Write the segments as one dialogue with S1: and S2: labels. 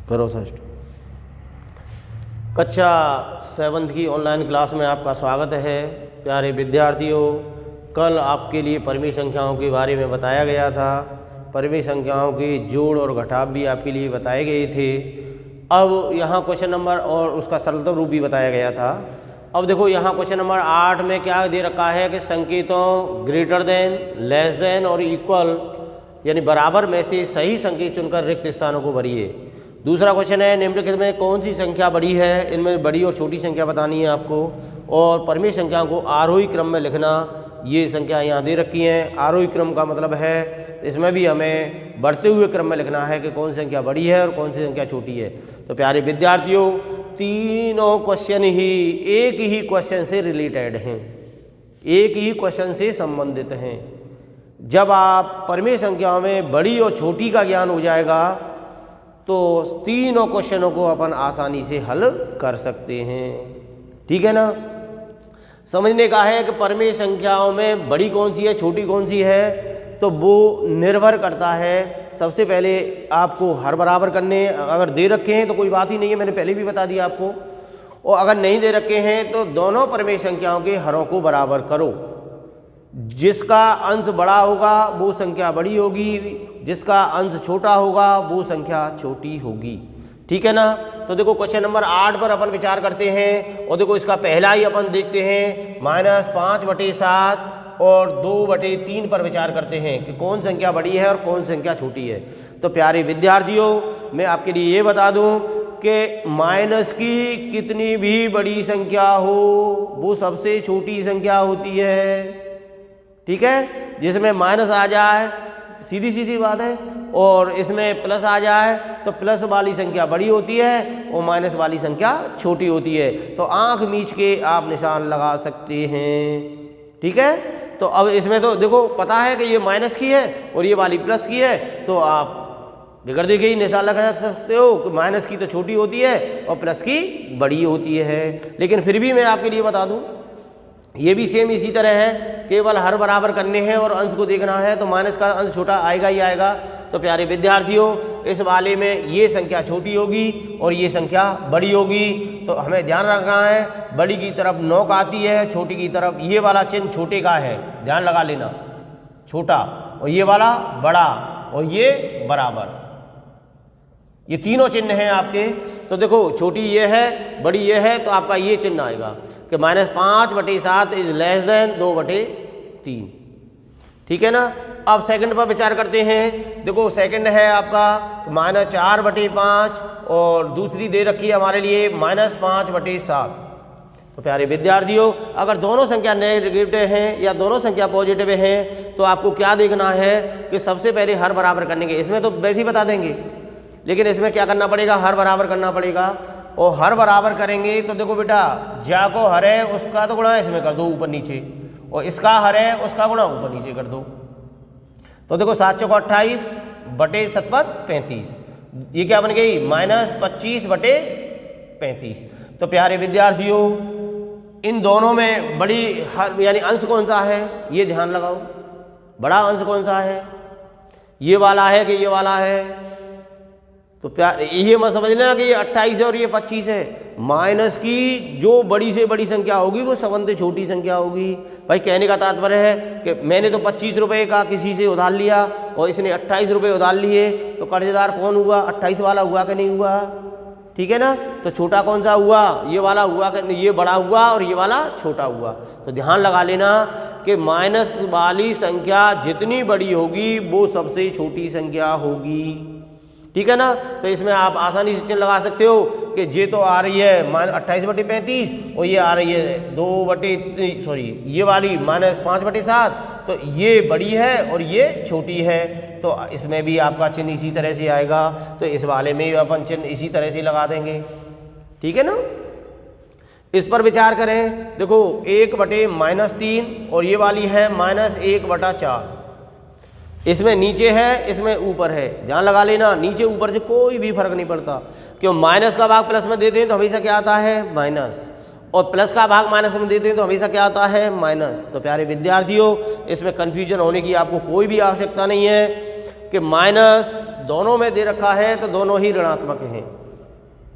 S1: करो षष्ठ। कक्षा 7th की ऑनलाइन क्लास में आपका स्वागत है। प्यारे विद्यार्थियों, कल आपके लिए परिमेय संख्याओं के बारे में बताया गया था। परिमेय संख्याओं की जोड़ और घटाव भी आपके लिए बताए गए थे। अब यहाँ क्वेश्चन नंबर और उसका सरलतम रूप भी बताया गया था। अब देखो यहाँ क्वेश्चन नंबर 8 में क्या दे रखा है कि संकेतों ग्रेटर देन, लेस देन और इक्वल यानी बराबर में से सही संकेत चुनकर रिक्त स्थानों को भरिए। दूसरा क्वेश्चन है निम्नलिखित में कौन सी संख्या बड़ी है। इनमें बड़ी और छोटी संख्या बतानी है आपको, और परिमेय संख्याओं को आरोही क्रम में लिखना। ये संख्या यहाँ दे रखी हैं। आरोही क्रम का मतलब है इसमें भी हमें बढ़ते हुए क्रम में लिखना है कि कौन सी संख्या बड़ी है और कौन सी संख्या छोटी है। तो प्यारे विद्यार्थियों, तीनों क्वेश्चन ही एक ही क्वेश्चन से रिलेटेड हैं, एक ही क्वेश्चन से संबंधित हैं। जब आप परिमेय संख्याओं में बड़ी और छोटी का ज्ञान हो जाएगा तो तीनों क्वेश्चनों को अपन आसानी से हल कर सकते हैं। ठीक है ना। समझने का है कि परिमेय संख्याओं में बड़ी कौन सी है, छोटी कौन सी है, तो वो निर्भर करता है। सबसे पहले आपको हर बराबर करने, अगर दे रखे हैं तो कोई बात ही नहीं है, मैंने पहले भी बता दिया आपको। और अगर नहीं दे रखे हैं तो दोनों परिमेय संख्याओं के हरों को बराबर करो। जिसका अंश बड़ा होगा वो संख्या बड़ी होगी, जिसका अंश छोटा होगा वो संख्या छोटी होगी। ठीक है ना। तो देखो क्वेश्चन नंबर 8 पर अपन विचार करते हैं। और देखो इसका पहला ही अपन देखते हैं -5/7 और 2/3 पर विचार करते हैं कि कौन संख्या बड़ी है और कौन संख्या छोटी है। तो प्यारे विद्यार्थियों, मैं आपके लिए ये बता दूं कि माइनस की कितनी भी बड़ी संख्या हो वो सबसे छोटी संख्या होती है। ठीक है। जिसमें माइनस आ जाए सीधी सीधी बात है, और इसमें प्लस आ जाए तो प्लस वाली संख्या बड़ी होती है और माइनस वाली संख्या छोटी होती है। तो आंख मीच के आप निशान लगा सकते हैं। ठीक है। तो अब इसमें तो देखो पता है कि ये माइनस की है और ये वाली प्लस की है, तो आप बिगड़ देके ही निशान लगा सकते हो कि माइनस की तो छोटी होती है और प्लस की बड़ी होती है। लेकिन फिर भी मैं आपके लिए बता दूं, ये भी सेम इसी तरह है, केवल हर बराबर करने हैं और अंश को देखना है, तो माइनस का अंश छोटा आएगा ही आएगा। तो प्यारे विद्यार्थियों, इस वाले में ये संख्या छोटी होगी और ये संख्या बड़ी होगी। तो हमें ध्यान रखना है, बड़ी की तरफ नोक आती है, छोटी की तरफ ये वाला चिन्ह छोटे का है, ध्यान लगा लेना, छोटा, और ये वाला बड़ा और ये बराबर। ये तीनों चिन्ह हैं आपके। तो देखो छोटी ये है, बड़ी ये है, तो आपका ये चिन्ह आएगा कि -5/7 इज लेस देन 2/3। ठीक है ना। अब सेकंड पर विचार करते हैं। देखो सेकंड है आपका -4/5 और दूसरी दे रखी है हमारे लिए -5/7। तो प्यारे विद्यार्थियों, अगर दोनों संख्या नेगेटिव हैं या दोनों संख्या पॉजिटिव हैं तो आपको क्या देखना है कि सबसे पहले हर बराबर करने के, इसमें तो वैसे ही बता देंगे, लेकिन इसमें क्या करना पड़ेगा, हर बराबर करना पड़ेगा। और हर बराबर करेंगे तो देखो बेटा, जा को हर है उसका तो गुणा इसमें कर दो ऊपर नीचे, और इसका हर है उसका गुणा ऊपर नीचे कर दो। तो देखो 7 चौको 28 बटे 7 35, ये क्या बन गई -25/35। तो प्यारे विद्यार्थियों, इन दोनों में बड़ी हर यानी अंश कौन सा है ये ध्यान लगाओ। बड़ा अंश कौन सा है, ये वाला है कि ये वाला है। तो प्यार ये मत समझना कि ये 28 है और ये 25 है। माइनस की जो बड़ी से बड़ी संख्या होगी वो सबसे छोटी संख्या होगी। भाई कहने का तात्पर्य है कि मैंने तो 25 रुपये का किसी से उधार लिया और इसने 28 रुपये उधार लिए, तो कर्जदार कौन हुआ, 28 वाला हुआ कि नहीं हुआ। ठीक है ना। तो छोटा कौन सा हुआ, ये वाला हुआ कि ये बड़ा हुआ और ये वाला छोटा हुआ। तो ध्यान लगा लेना कि माइनस वाली संख्या जितनी बड़ी होगी वो सबसे छोटी संख्या होगी। ठीक है ना। तो इसमें आप आसानी से चिन्ह लगा सकते हो कि ये तो आ रही है 28/35 और ये आ रही है ये वाली -5/7, तो ये बड़ी है और ये छोटी है। तो इसमें भी आपका चिन्ह इसी तरह से आएगा। तो इस वाले में भी अपन चिन्ह इसी तरह से लगा देंगे। ठीक है ना। इस पर विचार करें। देखो 1/-3 और ये वाली है -1/4। इसमें नीचे है, इसमें ऊपर है, ध्यान लगा लेना। नीचे ऊपर से कोई भी फर्क नहीं पड़ता, क्यों माइनस का भाग प्लस में देते हैं तो हमेशा क्या आता है माइनस, और प्लस का भाग माइनस में देते हैं तो हमेशा क्या आता है माइनस। तो प्यारे विद्यार्थियों, इसमें कन्फ्यूजन होने की आपको कोई भी आवश्यकता नहीं है कि माइनस दोनों में दे रखा है तो दोनों ही ऋणात्मक हैं,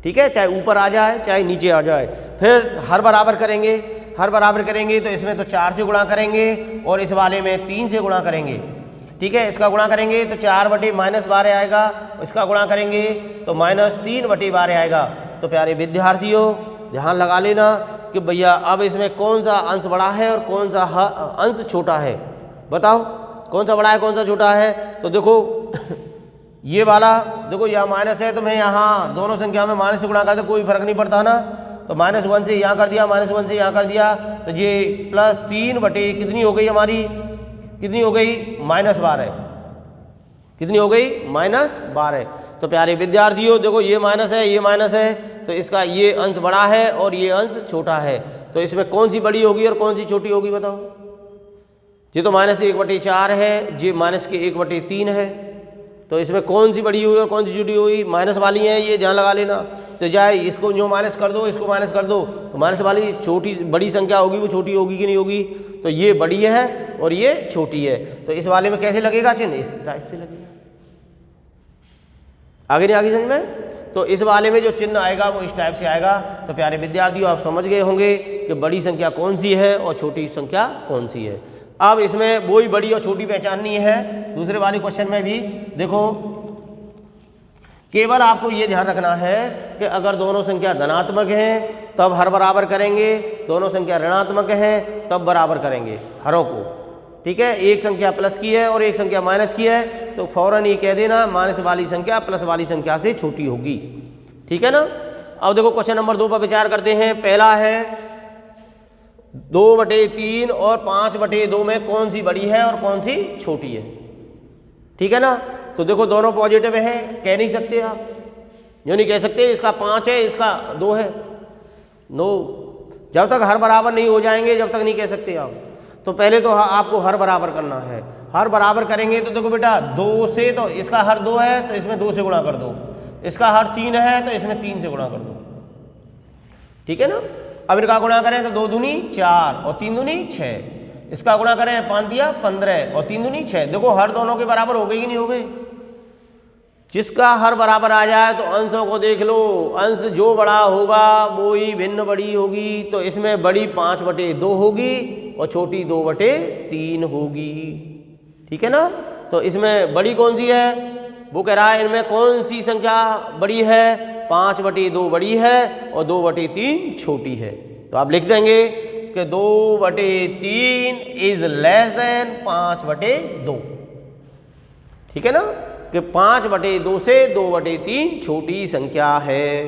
S1: ठीक है, चाहे ऊपर आ जाए चाहे नीचे आ जाए। फिर हर बराबर करेंगे, हर बराबर करेंगे तो इसमें तो 4 से गुणा करेंगे और इस वाले में 3 से गुणा करेंगे, ठीक है। इसका गुणा करेंगे तो 4/-12 आएगा, इसका गुणा करेंगे तो -3/12 आएगा। तो प्यारे विद्यार्थियों ध्यान लगा लेना कि भैया अब इसमें कौन सा अंश बड़ा है और कौन सा अंश छोटा है, बताओ कौन सा बड़ा है कौन सा छोटा है। तो देखो ये वाला देखो यह माइनस है तो मैं यहाँ दोनों संख्या में माइनस से गुणा करते कोई फर्क नहीं पड़ता ना, तो -1 से यहाँ कर दिया, -1 से यहाँ कर दिया, तो ये +3 बटे कितनी हो गई हमारी, कितनी हो गई -12, कितनी हो गई -12। तो प्यारे विद्यार्थियों देखो ये माइनस है ये माइनस है, तो इसका ये अंश बड़ा है और ये अंश छोटा है, तो इसमें कौन सी बड़ी होगी और कौन सी छोटी होगी बताओ। ये तो -1/4 है, ये -1/3 है, तो इसमें कौन सी बड़ी हुई और कौन सी छोटी हुई, माइनस वाली है, ये ध्यान लगा लेना। तो जाए इसको जो माइनस कर दो इसको माइनस कर दो, तो माइनस वाली छोटी बड़ी संख्या होगी वो छोटी होगी कि नहीं होगी, तो ये बड़ी है और ये छोटी है। तो इस वाले में कैसे लगेगा चिन्ह, इस टाइप से लगेगा, आगे नहीं आगे समझ में। तो इस वाले में जो चिन्ह आएगा वो इस टाइप से आएगा। तो प्यारे विद्यार्थियों आप समझ गए होंगे कि बड़ी संख्या कौन सी है और छोटी संख्या कौन सी है। अब इसमें वो ही बड़ी और छोटी पहचाननी है। दूसरे वाले क्वेश्चन में भी देखो केवल आपको ये ध्यान रखना है कि अगर दोनों संख्या धनात्मक हैं तब हर बराबर करेंगे, दोनों संख्या ऋणात्मक हैं तब बराबर करेंगे हरों को, ठीक है। एक संख्या प्लस की है और एक संख्या माइनस की है तो फौरन ये कह देना माइनस वाली संख्या प्लस वाली संख्या से छोटी होगी, ठीक है ना। अब देखो क्वेश्चन नंबर 2 पर विचार करते हैं। पहला है 2/3 और 5/2 में कौन सी बड़ी है और कौन सी छोटी है, ठीक है ना। तो देखो दोनों पॉजिटिव हैं, कह नहीं सकते आप, जो नहीं कह सकते इसका 5 है इसका 2 है, नो, जब तक हर बराबर नहीं हो जाएंगे जब तक नहीं कह सकते आप। तो पहले तो आपको हर बराबर करना है, हर बराबर करेंगे तो देखो बेटा 2 से, तो इसका हर 2 है तो इसमें 2 से गुणा कर दो, इसका हर 3 है तो इसमें 3 से गुणा कर दो, ठीक है ना। अब इनका गुणा करें तो 2 दूनी 4 और 3 दूनी 6, इसका गुणा करें 5 दिया 15 और 3 दूनी 6। देखो हर दोनों के बराबर हो गई कि नहीं हो गई, जिसका हर बराबर आ जाए तो अंशों को देख लो, अंश जो बड़ा होगा वो ही भिन्न बड़ी होगी। तो इसमें बड़ी 5/2 होगी और छोटी 2/3 होगी, ठीक है ना। तो इसमें बड़ी कौन सी है, वो कह रहा है इनमें कौन सी संख्या बड़ी है, 5/2 बड़ी है और 2/3 छोटी है। तो आप लिख देंगे कि 2/3 इज लेस देन 5/2, ठीक है ना, कि 5/2 से 2/3 छोटी संख्या है।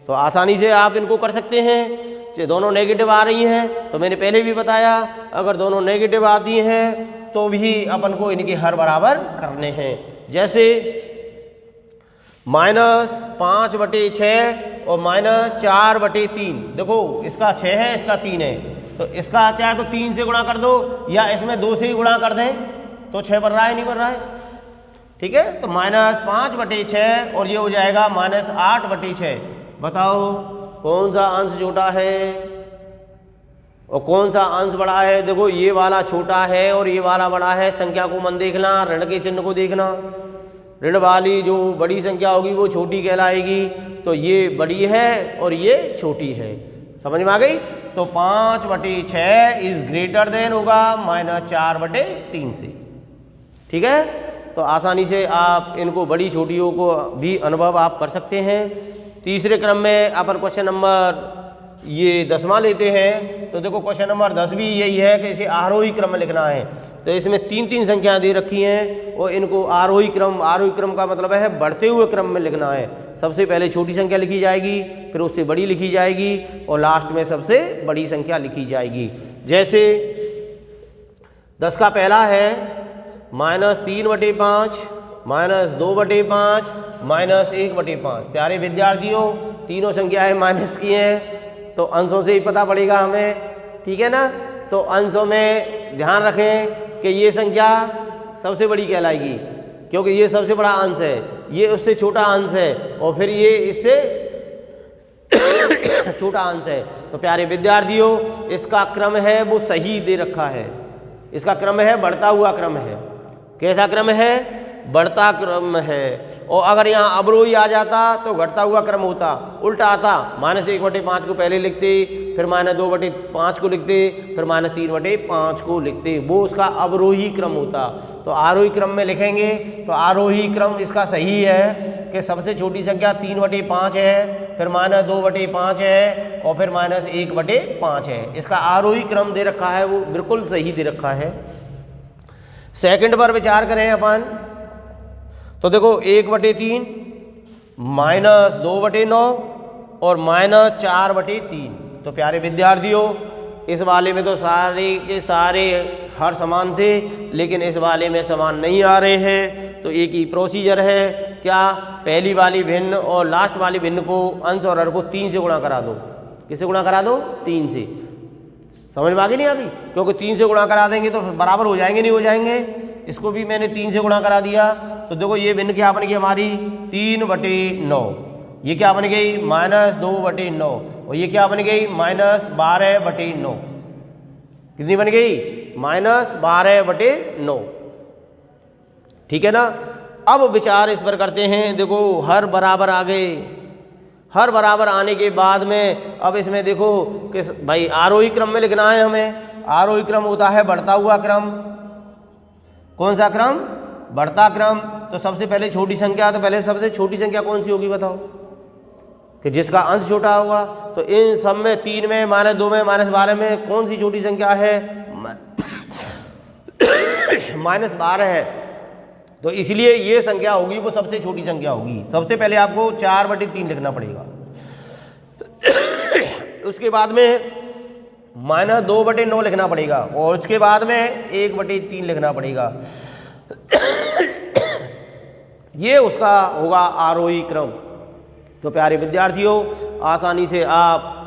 S1: तो आसानी से आप इनको कर सकते हैं। दोनों नेगेटिव आ रही हैं तो मैंने पहले भी बताया अगर दोनों नेगेटिव आती हैं तो भी अपन को इनके हर बराबर करने हैं। जैसे -5/6 और -4/3, देखो इसका 6 है इसका 3 है, तो इसका चाहे तो 3 से गुणा कर दो या इसमें 2 से ही गुणा कर दें तो 6 बन रहा है नहीं बन रहा है, ठीक है। तो -5/6 और ये हो जाएगा -8/6। बताओ कौन सा अंश छोटा है और कौन सा अंश बड़ा है। देखो ये वाला छोटा है और ये वाला बड़ा है, संख्या को मन देखना, ऋण के चिन्ह को देखना, ऋण वाली जो बड़ी संख्या होगी वो छोटी कहलाएगी, तो ये बड़ी है और ये छोटी है, समझ में आ गई। तो 5/6 इज ग्रेटर देन होगा -4/3 से, ठीक है। तो आसानी से आप इनको बड़ी छोटियों को भी अनुभव आप कर सकते हैं। तीसरे क्रम में अपन क्वेश्चन नंबर ये 10वां लेते हैं। तो देखो क्वेश्चन नंबर 10 भी यही है कि इसे आरोही क्रम में लिखना है। तो इसमें 3-3 संख्याएं दे रखी हैं और इनको आरोही क्रम का मतलब है बढ़ते हुए क्रम में लिखना है। सबसे पहले छोटी संख्या लिखी जाएगी, फिर उससे बड़ी लिखी जाएगी और लास्ट में सबसे बड़ी संख्या लिखी जाएगी। जैसे 10 का पहला है -3/5, -2/5, -1/5। प्यारे विद्यार्थियों तीनों संख्याएं माइनस की हैं तो अंशों से ही पता पड़ेगा हमें, ठीक है ना। तो अंशों में ध्यान रखें कि ये संख्या सबसे बड़ी कहलाएगी क्योंकि ये सबसे बड़ा अंश है, ये उससे छोटा अंश है और फिर ये इससे छोटा अंश है। तो प्यारे विद्यार्थियों इसका क्रम है वो सही दे रखा है, इसका क्रम है बढ़ता हुआ क्रम है। कैसा क्रम है, बढ़ता क्रम है। और अगर यहाँ अवरोही आ जाता तो घटता हुआ क्रम होता, उल्टा आता, -1/5 को पहले लिखते, फिर -2/5 को लिखते, फिर -3/5 को लिखते, वो उसका अवरोही क्रम होता। तो आरोही क्रम में लिखेंगे तो आरोही क्रम इसका सही है कि सबसे छोटी संख्या 3/5 है, फिर -2/5 है और फिर -1/5 है। इसका आरोही क्रम दे रखा है, वो बिल्कुल सही दे रखा है। सेकंड पर विचार करें अपन तो देखो 1/3 -2/9 और -4/3। तो प्यारे विद्यार्थियों इस वाले में तो सारे के सारे हर समान थे, लेकिन इस वाले में समान नहीं आ रहे हैं। तो एक ही प्रोसीजर है, क्या पहली वाली भिन्न और लास्ट वाली भिन्न को अंश और हर को 3 से गुणा करा दो। किससे गुणा करा दो? 3 से। समझ में आ गई नहीं आ गई? क्योंकि 3 से गुणा करा देंगे तो बराबर हो जाएंगे, नहीं हो जाएंगे। इसको भी मैंने 3 से गुणा करा दिया तो देखो ये भिन्न क्या बन गई हमारी 3/9, ये क्या बन गई -2/9 और ये क्या बन गई -12/9। कितनी बन गई? -12/9। ठीक है ना। अब विचार इस पर करते हैं। देखो हर बराबर आ गए, हर बराबर आने के बाद में अब इसमें देखो कि भाई आरोही क्रम में लिखना है हमें। आरोही क्रम होता है बढ़ता हुआ क्रम। कौन सा क्रम? बढ़ता क्रम। तो सबसे पहले छोटी संख्या, तो पहले सबसे छोटी संख्या कौन सी होगी बताओ, कि जिसका अंश छोटा होगा। तो इन सब में 3 में -2 में -12 में कौन सी छोटी संख्या है? -12 है। तो इसलिए ये संख्या होगी वो सबसे छोटी संख्या होगी। सबसे पहले आपको 4/3 लिखना पड़ेगा। उसके बाद में -2/9 लिखना पड़ेगा और उसके बाद में 1/3 लिखना पड़ेगा। ये उसका होगा आरोही क्रम। तो प्यारे विद्यार्थियों आसानी से आप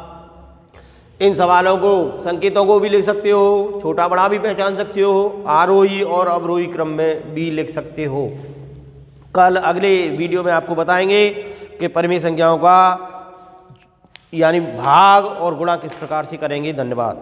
S1: इन सवालों को, संकेतों को भी लिख सकते हो, छोटा बड़ा भी पहचान सकते हो, आरोही और अवरोही क्रम में भी लिख सकते हो। कल अगले वीडियो में आपको बताएंगे कि परिमेय संख्याओं का यानी भाग और गुणा किस प्रकार से करेंगे। धन्यवाद।